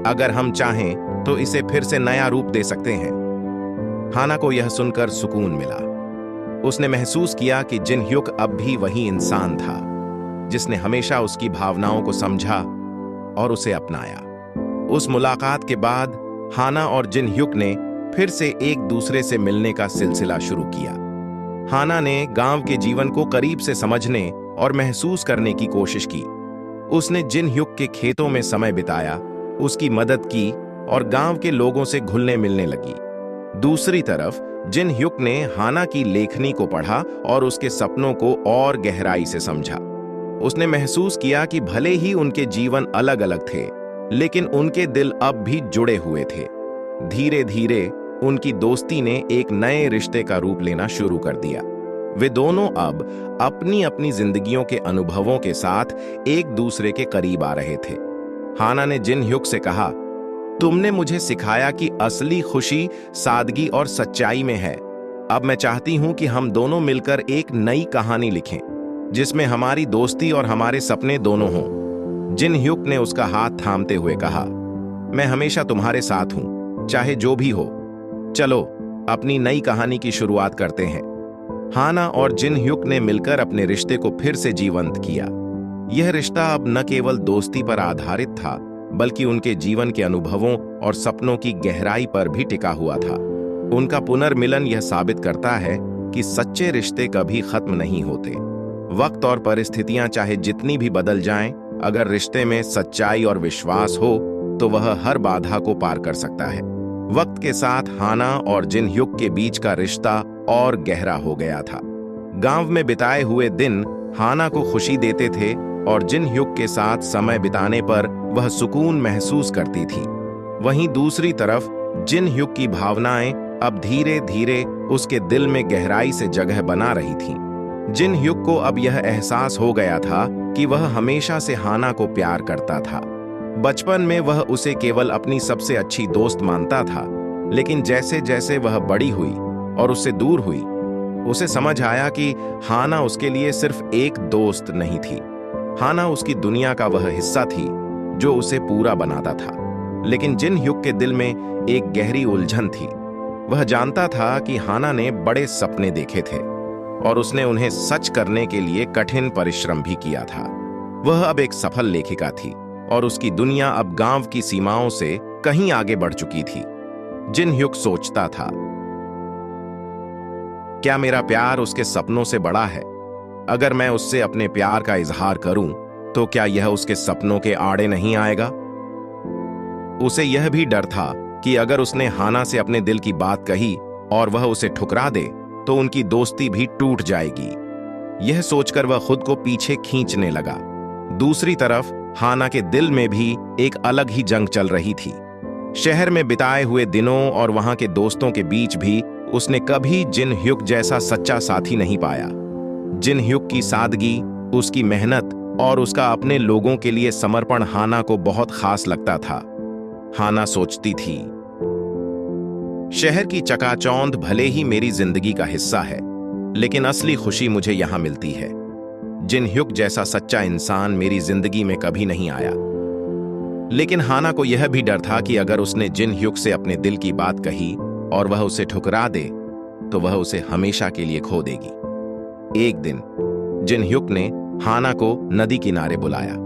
अगर हम चाहें तो इसे फिर से नया रूप दे सकते हैं। हाना को यह सुनकर सुकून मिला। उसने महसूस किया कि जिन ह्युक अब भी वही इंसान था जिसने हमेशा उसकी भावनाओं को समझा और उसे अपनाया। उस मुलाकात के बाद हाना और जिन ह्युक ने फिर से एक दूसरे से मिलने का सिलसिला शुरू किया। हाना ने गांव के जीवन को करीब से समझने और महसूस करने की कोशिश की। उसने जिन ह्युक के खेतों में समय बिताया, उसकी मदद की और गांव के लोगों से घुलने मिलने लगी। दूसरी तरफ जिन ह्युक ने हाना की लेखनी को पढ़ा और उसके सपनों को और गहराई से समझा। उसने महसूस किया कि भले ही उनके जीवन अलग अलग थे, लेकिन उनके दिल अब भी जुड़े हुए थे। धीरे धीरे उनकी दोस्ती ने एक नए रिश्ते का रूप लेना शुरू कर दिया। वे दोनों अब अपनी अपनी जिंदगियों के अनुभवों के साथ एक दूसरे के करीब आ रहे थे। हाना ने जिन ह्युक से कहा, तुमने मुझे सिखाया कि असली खुशी सादगी और सच्चाई में है। अब मैं चाहती हूं कि हम दोनों मिलकर एक नई कहानी लिखें, जिसमें हमारी दोस्ती और हमारे सपने दोनों हों। जिन ह्युक ने उसका हाथ थामते हुए कहा, मैं हमेशा तुम्हारे साथ हूं, चाहे जो भी हो। चलो अपनी नई कहानी की शुरुआत करते हैं। हाना और जिन ह्युक ने मिलकर अपने रिश्ते को फिर से जीवंत किया। यह रिश्ता अब न केवल दोस्ती पर आधारित था, बल्कि उनके जीवन के अनुभवों और सपनों की गहराई पर भी टिका हुआ था। उनका पुनर्मिलन यह साबित करता है कि सच्चे रिश्ते कभी खत्म नहीं होते। वक्त और परिस्थितियां चाहे जितनी भी बदल जाएं, अगर रिश्ते में सच्चाई और विश्वास हो तो वह हर बाधा को पार कर सकता है। वक्त के साथ हाना और जिन ह्युक के बीच का रिश्ता और गहरा हो गया था। गांव में बिताए हुए दिन हाना को खुशी देते थे और जिन ह्युक के साथ समय बिताने पर वह सुकून महसूस करती थी। वहीं दूसरी तरफ जिन ह्युक की भावनाएं अब धीरे धीरे उसके दिल में गहराई से जगह बना रही थीं। जिन ह्युक को अब यह एहसास हो गया था कि वह हमेशा से हाना को प्यार करता था। बचपन में वह उसे केवल अपनी सबसे अच्छी दोस्त मानता था, लेकिन जैसे जैसे वह बड़ी हुई और उससे दूर हुई, उसे समझ आया कि हाना उसके लिए सिर्फ एक दोस्त नहीं थी। हाना उसकी दुनिया का वह हिस्सा थी जो उसे पूरा बनाता था। लेकिन जिन ह्युक के दिल में एक गहरी उलझन थी। वह जानता था कि हाना ने बड़े सपने देखे थे और उसने उन्हें सच करने के लिए कठिन परिश्रम भी किया था। वह अब एक सफल लेखिका थी और उसकी दुनिया अब गांव की सीमाओं से कहीं आगे बढ़ चुकी थी। जिन ह्युक सोचता था, क्या मेरा प्यार उसके सपनों से बड़ा है? अगर मैं उससे अपने प्यार का इजहार करूं, तो क्या यह उसके सपनों के आड़े नहीं आएगा? उसे यह भी डर था कि अगर उसने हाना से अपने दिल की बात कही और वह उसे ठुकरा दे, तो उनकी दोस्ती भी टूट जाएगी। यह सोचकर वह खुद को पीछे खींचने लगा। दूसरी तरफ हाना के दिल में भी एक अलग ही जंग चल रही थी। शहर में बिताए हुए दिनों और वहां के दोस्तों के बीच भी उसने कभी जिन ह्युक जैसा सच्चा साथी नहीं पाया। जिन ह्युक की सादगी, उसकी मेहनत और उसका अपने लोगों के लिए समर्पण हाना को बहुत खास लगता था। हाना सोचती थी, शहर की चकाचौंध भले ही मेरी जिंदगी का हिस्सा है, लेकिन असली खुशी मुझे यहां मिलती है। जिन ह्युक जैसा सच्चा इंसान मेरी जिंदगी में कभी नहीं आया। लेकिन हाना को यह भी डर था कि अगर उसने जिन ह्युक से अपने दिल की बात कही और वह उसे ठुकरा दे तो वह उसे हमेशा के लिए खो देगी। एक दिन जिन ह्युक ने हाना को नदी किनारे बुलाया।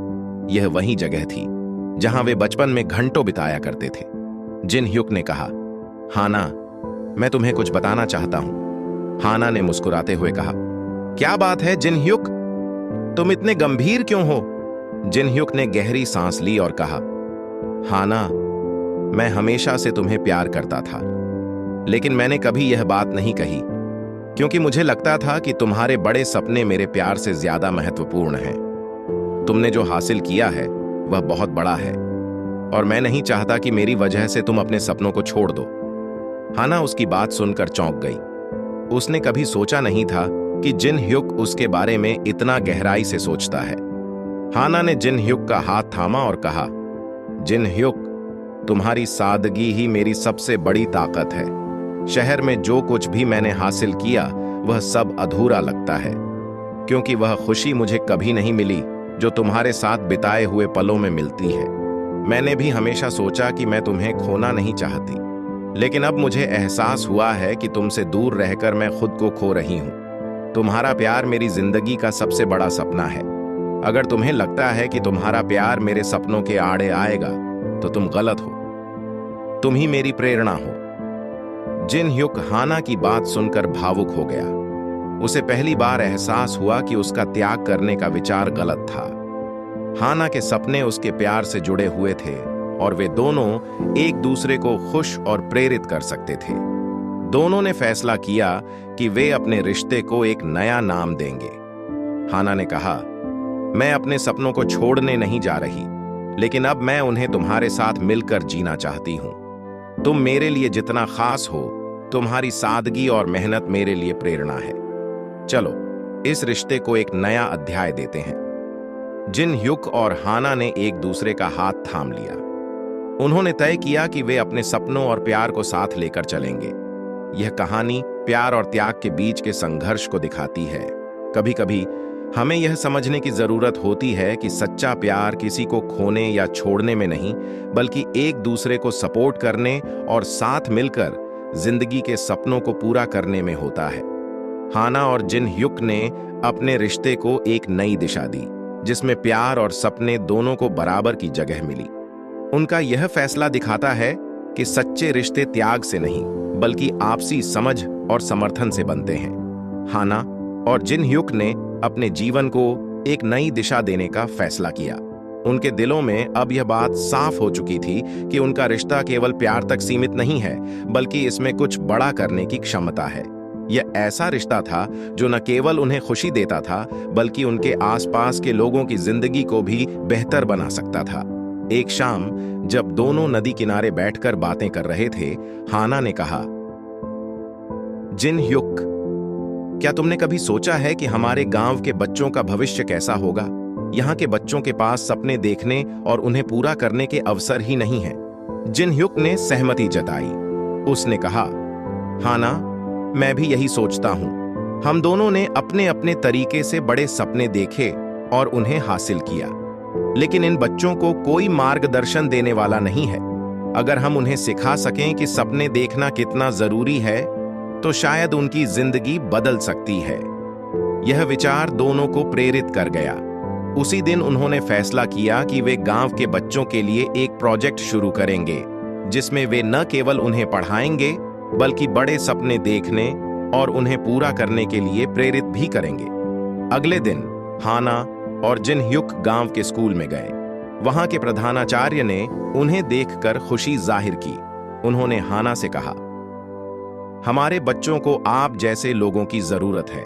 यह वही जगह थी जहां वे बचपन में घंटों बिताया करते थे। जिन ह्युक ने कहा, हाना, मैं तुम्हें कुछ बताना चाहता हूं। हाना ने मुस्कुराते हुए कहा, क्या बात है जिन ह्युक, तुम इतने गंभीर क्यों हो? जिन ह्युक ने गहरी सांस ली और कहा, हाना, मैं हमेशा से तुम्हें प्यार करता था, लेकिन मैंने कभी यह बात नहीं कही क्योंकि मुझे लगता था कि तुम्हारे बड़े सपने मेरे प्यार से ज्यादा महत्वपूर्ण हैं। तुमने जो हासिल किया है वह बहुत बड़ा है और मैं नहीं चाहता कि मेरी वजह से तुम अपने सपनों को छोड़ दो। हाना उसकी बात सुनकर चौंक गई। उसने कभी सोचा नहीं था कि जिन ह्युक उसके बारे में इतना गहराई से सोचता है। हाना ने जिन ह्युक का हाथ थामा और कहा, जिन ह्युक, तुम्हारी सादगी ही मेरी सबसे बड़ी ताकत है। शहर में जो कुछ भी मैंने हासिल किया वह सब अधूरा लगता है क्योंकि वह खुशी मुझे कभी नहीं मिली जो तुम्हारे साथ बिताए हुए पलों में मिलती है। मैंने भी हमेशा सोचा कि मैं तुम्हें खोना नहीं चाहती, लेकिन अब मुझे एहसास हुआ है कि तुमसे दूर रहकर मैं खुद को खो रही हूं। तुम्हारा प्यार मेरी जिंदगी का सबसे बड़ा सपना है। अगर तुम्हें लगता है कि तुम्हारा प्यार मेरे सपनों के आड़े आएगा तो तुम गलत हो। तुम ही मेरी प्रेरणा हो। जिन ह्युक हाना की बात सुनकर भावुक हो गया। उसे पहली बार एहसास हुआ कि उसका त्याग करने का विचार गलत था। हाना के सपने उसके प्यार से जुड़े हुए थे और वे दोनों एक दूसरे को खुश और प्रेरित कर सकते थे। दोनों ने फैसला किया कि वे अपने रिश्ते को एक नया नाम देंगे। हाना ने कहा, मैं अपने सपनों को छोड़ने नहीं जा रही, लेकिन अब मैं उन्हें तुम्हारे साथ मिलकर जीना चाहती हूं। तुम मेरे लिए जितना खास हो, तुम्हारी सादगी और मेहनत मेरे लिए प्रेरणा है। चलो इस रिश्ते को एक नया अध्याय देते हैं। जिन ह्युक और हाना ने एक दूसरे का हाथ थाम लिया। उन्होंने तय किया कि वे अपने सपनों और प्यार को साथ लेकर चलेंगे। यह कहानी प्यार और त्याग के बीच के संघर्ष को दिखाती है। कभी कभी हमें यह समझने की जरूरत होती है कि सच्चा प्यार किसी को खोने या छोड़ने में नहीं, बल्कि एक दूसरे को सपोर्ट करने और साथ मिलकर जिंदगी के सपनों को पूरा करने में होता है। हाना और जिन ह्युक ने अपने रिश्ते को एक नई दिशा दी, जिसमें प्यार और सपने दोनों को बराबर की जगह मिली। उनका यह फैसला दिखाता है कि सच्चे रिश्ते त्याग से नहीं, बल्कि आपसी समझ और समर्थन से बनते हैं। हाना और जिन ह्युक ने अपने जीवन को एक नई दिशा देने का फैसला किया। उनके दिलों में अब यह बात साफ हो चुकी थी कि उनका रिश्ता केवल प्यार तक सीमित नहीं है, बल्कि इसमें कुछ बड़ा करने की क्षमता है। यह ऐसा रिश्ता था जो न केवल उन्हें खुशी देता था, बल्कि उनके आसपास के लोगों की जिंदगी को भी बेहतर बना सकता था। एक शाम जब दोनों नदी किनारे बैठकर बातें कर रहे थे, हाना ने कहा, जिन ह्युक, क्या तुमने कभी सोचा है कि हमारे गांव के बच्चों का भविष्य कैसा होगा? यहाँ के बच्चों के पास सपने देखने और उन्हें पूरा करने के अवसर ही नहीं है। जिन ह्युक ने सहमति जताई। उसने कहा, हाना, मैं भी यही सोचता हूं। हम दोनों ने अपने अपने तरीके से बड़े सपने देखे और उन्हें हासिल किया, लेकिन इन बच्चों को कोई मार्गदर्शन देने वाला नहीं है। अगर हम उन्हें सिखा सकें कि सपने देखना कितना जरूरी है, तो शायद उनकी जिंदगी बदल सकती है। यह विचार दोनों को प्रेरित कर गया। उसी दिन उन्होंने फैसला किया कि वे गांव के बच्चों के लिए एक प्रोजेक्ट शुरू करेंगे, जिसमें वे न केवल उन्हें पढ़ाएंगे, बल्कि बड़े सपने देखने और उन्हें पूरा करने के लिए प्रेरित भी करेंगे। अगले दिन हाना और जिन ह्युक गांव के स्कूल में गए। वहां के प्रधानाचार्य ने उन्हें देखकर खुशी जाहिर की। उन्होंने हाना से कहा, हमारे बच्चों को आप जैसे लोगों की जरूरत है।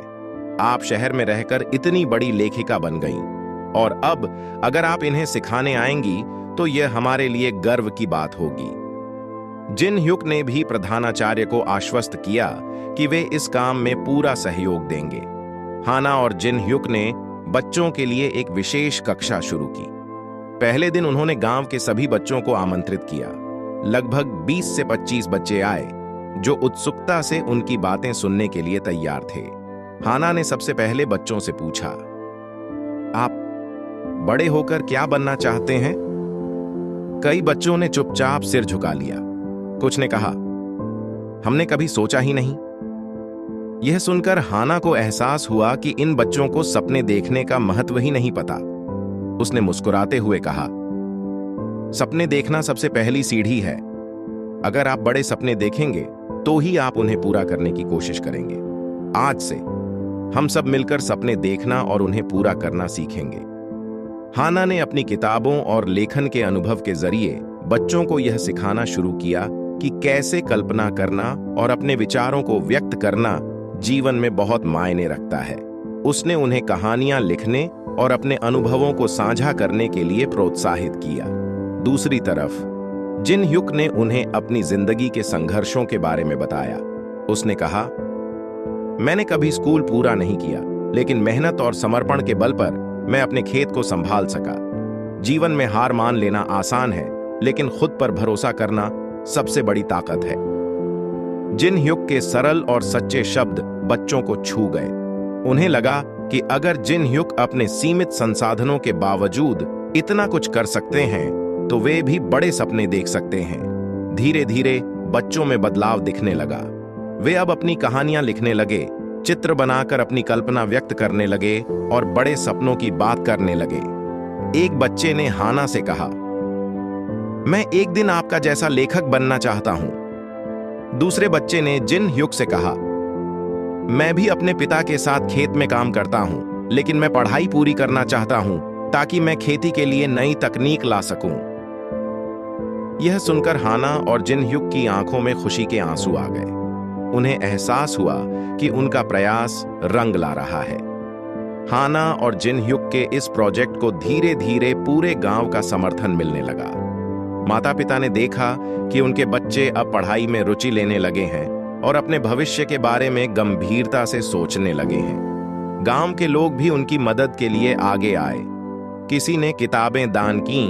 आप शहर में रहकर इतनी बड़ी लेखिका बन गईं, और अब अगर आप इन्हें सिखाने आएंगी तो यह हमारे लिए गर्व की बात होगी। जिन ह्युक ने भी प्रधानाचार्य को आश्वस्त किया कि वे इस काम में पूरा सहयोग देंगे। हाना और जिन ह्युक ने बच्चों के लिए एक विशेष कक्षा शुरू की। पहले दिन उन्होंने गांव के सभी बच्चों को आमंत्रित किया। लगभग 20 से 25 बच्चे आए, जो उत्सुकता से उनकी बातें सुनने के लिए तैयार थे। हाना ने सबसे पहले बच्चों से पूछा, आप बड़े होकर क्या बनना चाहते हैं? कई बच्चों ने चुपचाप सिर झुका लिया। कुछ ने कहा, हमने कभी सोचा ही नहीं। यह सुनकर हाना को एहसास हुआ कि इन बच्चों को सपने देखने का महत्व ही नहीं पता। उसने मुस्कुराते हुए कहा, सपने देखना सबसे पहली सीढ़ी है। अगर आप बड़े सपने देखेंगे तो ही आप उन्हें पूरा करने की कोशिश करेंगे। आज से हम सब मिलकर सपने देखना और उन्हें पूरा करना सीखेंगे। हाना ने अपनी किताबों और लेखन के अनुभव के जरिए बच्चों को यह सिखाना शुरू किया कि कैसे कल्पना करना और अपने विचारों को व्यक्त करना जीवन में बहुत मायने रखता है। उसने उन्हें कहानियां लिखने और अपने अनुभवों को साझा करने के लिए प्रोत्साहित किया। दूसरी तरफ जिन ह्युक ने उन्हें अपनी जिंदगी के संघर्षों के बारे में बताया। उसने कहा, मैंने कभी स्कूल पूरा नहीं किया, लेकिन मेहनत और समर्पण के बल पर मैं अपने खेत को संभाल सका। जीवन में हार मान लेना आसान है, लेकिन खुद पर भरोसा करना सबसे बड़ी ताकत है। जिन ह्युक के सरल और सच्चे शब्द बच्चों को छू गए। उन्हें लगा कि अगर जिन ह्युक अपने सीमित संसाधनों के बावजूद इतना कुछ कर सकते हैं, तो वे भी बड़े सपने देख सकते हैं। धीरे धीरे बच्चों में बदलाव दिखने लगा। वे अब अपनी कहानियां लिखने लगे, चित्र बनाकर अपनी कल्पना व्यक्त करने लगे और बड़े सपनों की बात करने लगे। एक बच्चे ने हाना से कहा, मैं एक दिन आपका जैसा लेखक बनना चाहता हूं। दूसरे बच्चे ने जिन ह्युक से कहा, मैं भी अपने पिता के साथ खेत में काम करता हूं, लेकिन मैं पढ़ाई पूरी करना चाहता हूं ताकि मैं खेती के लिए नई तकनीक ला सकूं। यह सुनकर हाना और जिन ह्युक की आंखों में खुशी के आंसू आ गए। उन्हें एहसास हुआ कि उनका प्रयास रंग ला रहा है। हाना और जिन ह्युक के इस प्रोजेक्ट को धीरे धीरे पूरे गांव का समर्थन मिलने लगा। माता पिता ने देखा कि उनके बच्चे अब पढ़ाई में रुचि लेने लगे हैं और अपने भविष्य के बारे में गंभीरता से सोचने लगे हैं। गांव के लोग भी उनकी मदद के लिए आगे आए। किसी ने किताबें दान की,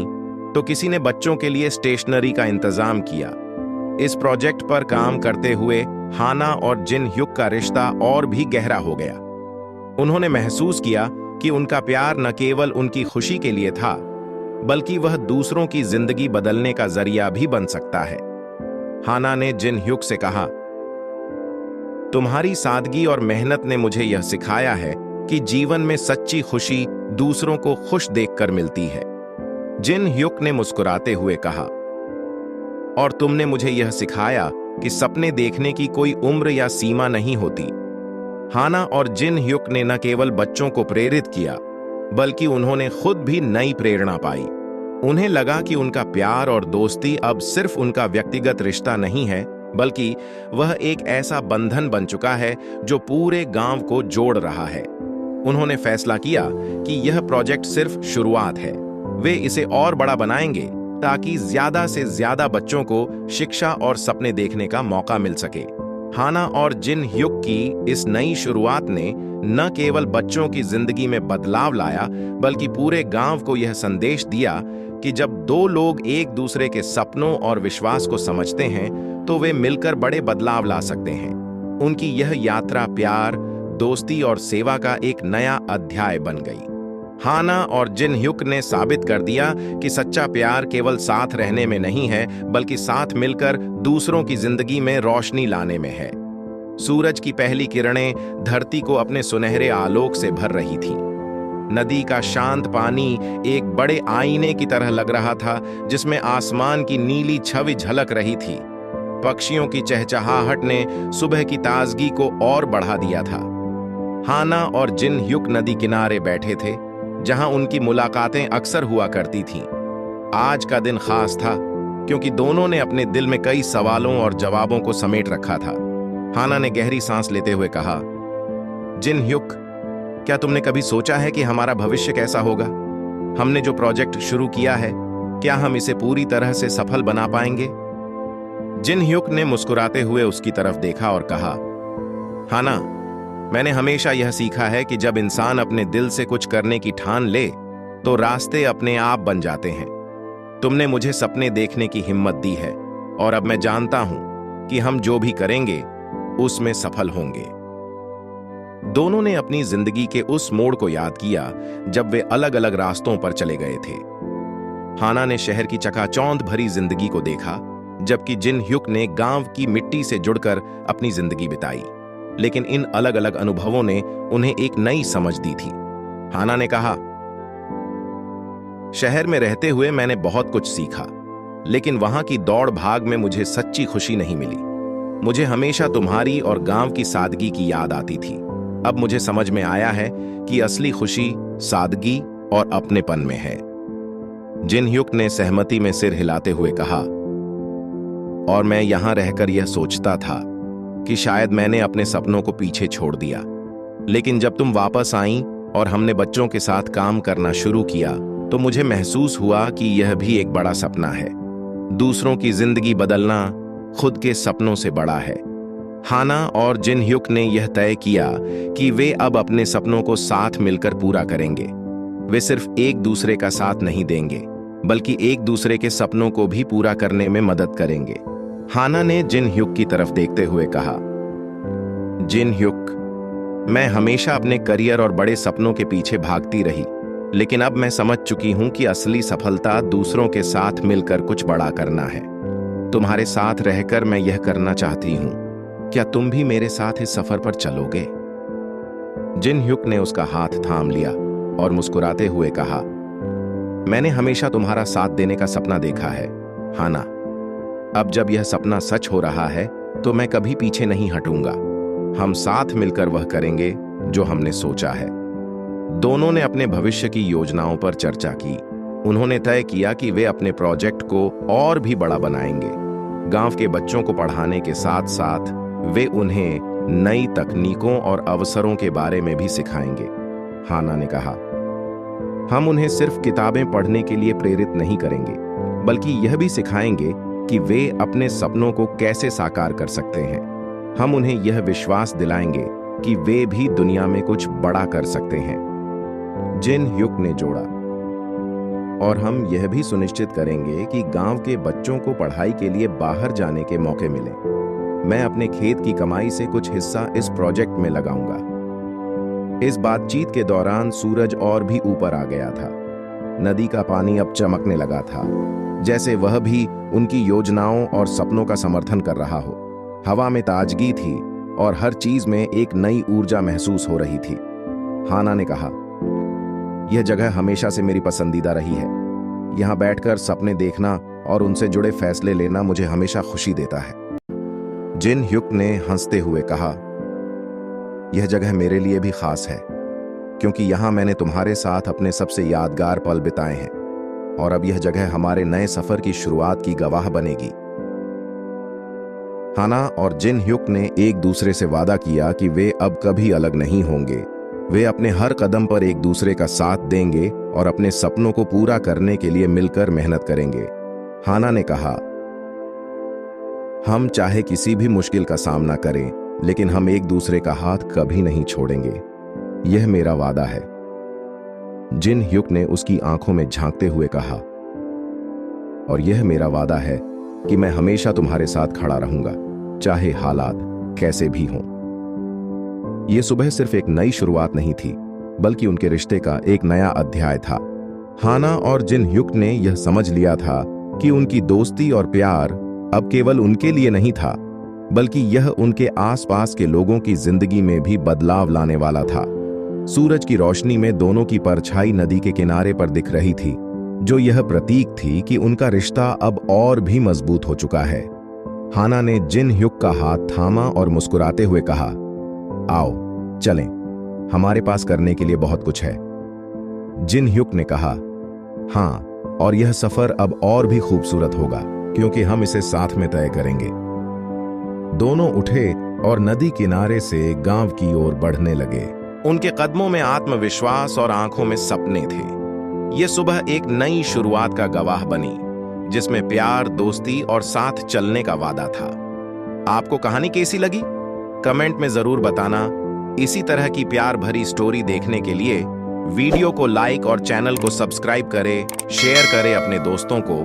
तो किसी ने बच्चों के लिए स्टेशनरी का इंतजाम किया। इस प्रोजेक्ट पर काम करते हुए हाना और जिन ह्युक का रिश्ता और भी गहरा हो गया। उन्होंने महसूस किया कि उनका प्यार न केवल उनकी खुशी के लिए था, बल्कि वह दूसरों की जिंदगी बदलने का जरिया भी बन सकता है। हाना ने जिन ह्युक से कहा, तुम्हारी सादगी और मेहनत ने मुझे यह सिखाया है कि जीवन में सच्ची खुशी दूसरों को खुश देखकर मिलती है। जिन ह्युक ने मुस्कुराते हुए कहा, और तुमने मुझे यह सिखाया कि सपने देखने की कोई उम्र या सीमा नहीं होती। हाना और जिन ह्युक ने न केवल बच्चों को प्रेरित किया, बल्कि उन्होंने खुद भी नई प्रेरणा पाई। उन्हें लगा कि उनका प्यार और दोस्ती अब सिर्फ उनका व्यक्तिगत रिश्ता नहीं है, बल्कि वह एक ऐसा बंधन बन चुका है जो पूरे गांव को जोड़ रहा है। उन्होंने फैसला किया कि यह प्रोजेक्ट सिर्फ शुरुआत है। वे इसे और बड़ा बनाएंगे ताकि ज्यादा से ज्यादा बच्चों को शिक्षा और सपने देखने का मौका मिल सके। हाना और जिन ह्युक की इस नई शुरुआत ने न केवल बच्चों की जिंदगी में बदलाव लाया, बल्कि पूरे गांव को यह संदेश दिया कि जब दो लोग एक दूसरे के सपनों और विश्वास को समझते हैं, तो वे मिलकर बड़े बदलाव ला सकते हैं। उनकी यह यात्रा प्यार, दोस्ती और सेवा का एक नया अध्याय बन गई। हाना और जिन ह्युक ने साबित कर दिया कि सच्चा प्यार केवल साथ रहने में नहीं है, बल्कि साथ मिलकर दूसरों की जिंदगी में रोशनी लाने में है। सूरज की पहली किरणें धरती को अपने सुनहरे आलोक से भर रही थीं। नदी का शांत पानी एक बड़े आईने की तरह लग रहा था, जिसमें आसमान की नीली छवि झलक रही थी। पक्षियों की चहचहाहट ने सुबह की ताजगी को और बढ़ा दिया था। हाना और जिन ह्युक नदी किनारे बैठे थे, जहां उनकी मुलाकातें अक्सर हुआ करती थीं। आज का दिन खास था, क्योंकि दोनों ने अपने दिल में कई सवालों और जवाबों को समेट रखा था। हाना ने गहरी सांस लेते हुए कहा, जिन ह्युक, क्या तुमने कभी सोचा है कि हमारा भविष्य कैसा होगा? हमने जो प्रोजेक्ट शुरू किया है, क्या हम इसे पूरी तरह से सफल बना पाएंगे? जिन ह्युक ने मुस्कुराते हुए उसकी तरफ देखा और कहा, हाना, मैंने हमेशा यह सीखा है कि जब इंसान अपने दिल से कुछ करने की ठान ले, तो रास्ते अपने आप बन जाते हैं। तुमने मुझे सपने देखने की हिम्मत दी है, और अब मैं जानता हूं कि हम जो भी करेंगे उसमें सफल होंगे। दोनों ने अपनी जिंदगी के उस मोड़ को याद किया जब वे अलग अलग रास्तों पर चले गए थे। हाना ने शहर की चकाचौंध भरी जिंदगी को देखा, जबकि जिन ह्युक ने गांव की मिट्टी से जुड़कर अपनी जिंदगी बिताई। लेकिन इन अलग अलग अनुभवों ने उन्हें एक नई समझ दी थी। हाना ने कहा, शहर में रहते हुए मैंने बहुत कुछ सीखा, लेकिन वहां की दौड़ भाग में मुझे सच्ची खुशी नहीं मिली। मुझे हमेशा तुम्हारी और गांव की सादगी की याद आती थी। अब मुझे समझ में आया है कि असली खुशी सादगी और अपनेपन में है। जिन ह्युक ने सहमति में सिर हिलाते हुए कहा, और मैं यहां रहकर यह सोचता था कि शायद मैंने अपने सपनों को पीछे छोड़ दिया, लेकिन जब तुम वापस आईं और हमने बच्चों के साथ काम करना शुरू किया तो मुझे महसूस हुआ कि यह भी एक बड़ा सपना है। दूसरों की जिंदगी बदलना खुद के सपनों से बड़ा है। हाना और जिन ह्युक ने यह तय किया कि वे अब अपने सपनों को साथ मिलकर पूरा करेंगे। वे सिर्फ एक दूसरे का साथ नहीं देंगे, बल्कि एक दूसरे के सपनों को भी पूरा करने में मदद करेंगे। हाना ने जिन ह्युक की तरफ देखते हुए कहा, जिन ह्युक, मैं हमेशा अपने करियर और बड़े सपनों के पीछे भागती रही, लेकिन अब मैं समझ चुकी हूं कि असली सफलता दूसरों के साथ मिलकर कुछ बड़ा करना है। तुम्हारे साथ रहकर मैं यह करना चाहती हूं। क्या तुम भी मेरे साथ इस सफर पर चलोगे? जिन ह्युक ने उसका हाथ थाम लिया और मुस्कुराते हुए कहा, मैंने हमेशा तुम्हारा साथ देने का सपना देखा है, हाना। अब जब यह सपना सच हो रहा है तो मैं कभी पीछे नहीं हटूंगा। हम साथ मिलकर वह करेंगे जो हमने सोचा है। दोनों ने अपने भविष्य की योजनाओं पर चर्चा की। उन्होंने तय किया कि वे अपने प्रोजेक्ट को और भी बड़ा बनाएंगे। गांव के बच्चों को पढ़ाने के साथ साथ वे उन्हें नई तकनीकों और अवसरों के बारे में भी सिखाएंगे। हाना ने कहा, हम उन्हें सिर्फ किताबें पढ़ने के लिए प्रेरित नहीं करेंगे, बल्कि यह भी सिखाएंगे कि वे अपने सपनों को कैसे साकार कर सकते हैं। हम उन्हें यह विश्वास दिलाएंगे कि वे भी दुनिया में कुछ बड़ा कर सकते हैं। जिन ह्युक ने जोड़ा, और हम यह भी सुनिश्चित करेंगे कि गांव के बच्चों को पढ़ाई के लिए बाहर जाने के मौके मिले। मैं अपने खेत की कमाई से कुछ हिस्सा इस प्रोजेक्ट में लगाऊंगा। इस बातचीत के दौरान सूरज और भी ऊपर आ गया था। नदी का पानी अब चमकने लगा था, जैसे वह भी उनकी योजनाओं और सपनों का समर्थन कर रहा हो। हवा में ताजगी थी और हर चीज में एक नई ऊर्जा महसूस हो रही थी। हाना ने कहा, यह जगह हमेशा से मेरी पसंदीदा रही है। यहां बैठकर सपने देखना और उनसे जुड़े फैसले लेना मुझे हमेशा खुशी देता है। जिन ह्युक ने हंसते हुए कहा, यह जगह मेरे लिए भी खास है, क्योंकि यहां मैंने तुम्हारे साथ अपने सबसे यादगार पल बिताए हैं, और अब यह जगह हमारे नए सफर की शुरुआत की गवाह बनेगी। हाना और जिन ह्युक ने एक दूसरे से वादा किया कि वे अब कभी अलग नहीं होंगे। वे अपने हर कदम पर एक दूसरे का साथ देंगे और अपने सपनों को पूरा करने के लिए मिलकर मेहनत करेंगे। हाना ने कहा, हम चाहे किसी भी मुश्किल का सामना करें, लेकिन हम एक दूसरे का हाथ कभी नहीं छोड़ेंगे। यह मेरा वादा है। जिन ह्युक ने उसकी आंखों में झांकते हुए कहा, और यह मेरा वादा है कि मैं हमेशा तुम्हारे साथ खड़ा रहूंगा, चाहे हालात कैसे भी हों। यह सुबह सिर्फ एक नई शुरुआत नहीं थी, बल्कि उनके रिश्ते का एक नया अध्याय था। हाना और जिन ह्युक ने यह समझ लिया था कि उनकी दोस्ती और प्यार अब केवल उनके लिए नहीं था, बल्कि यह उनके आसपास के लोगों की जिंदगी में भी बदलाव लाने वाला था। सूरज की रोशनी में दोनों की परछाई नदी के किनारे पर दिख रही थी, जो यह प्रतीक थी कि उनका रिश्ता अब और भी मजबूत हो चुका है। हाना ने जिन ह्युक का हाथ थामा और मुस्कुराते हुए कहा, आओ चलें, हमारे पास करने के लिए बहुत कुछ है। जिन ह्युक ने कहा, हाँ, और यह सफर अब और भी खूबसूरत होगा, क्योंकि हम इसे साथ में तय करेंगे। दोनों उठे और नदी किनारे से गांव की ओर बढ़ने लगे। उनके कदमों में आत्मविश्वास और आंखों में सपने थे। यह सुबह एक नई शुरुआत का गवाह बनी, जिसमें प्यार, दोस्ती और साथ चलने का वादा था। आपको कहानी कैसी लगी? कमेंट में जरूर बताना। इसी तरह की प्यार भरी स्टोरी देखने के लिए वीडियो को लाइक और चैनल को सब्सक्राइब करें, शेयर करें अपने दोस्तों को।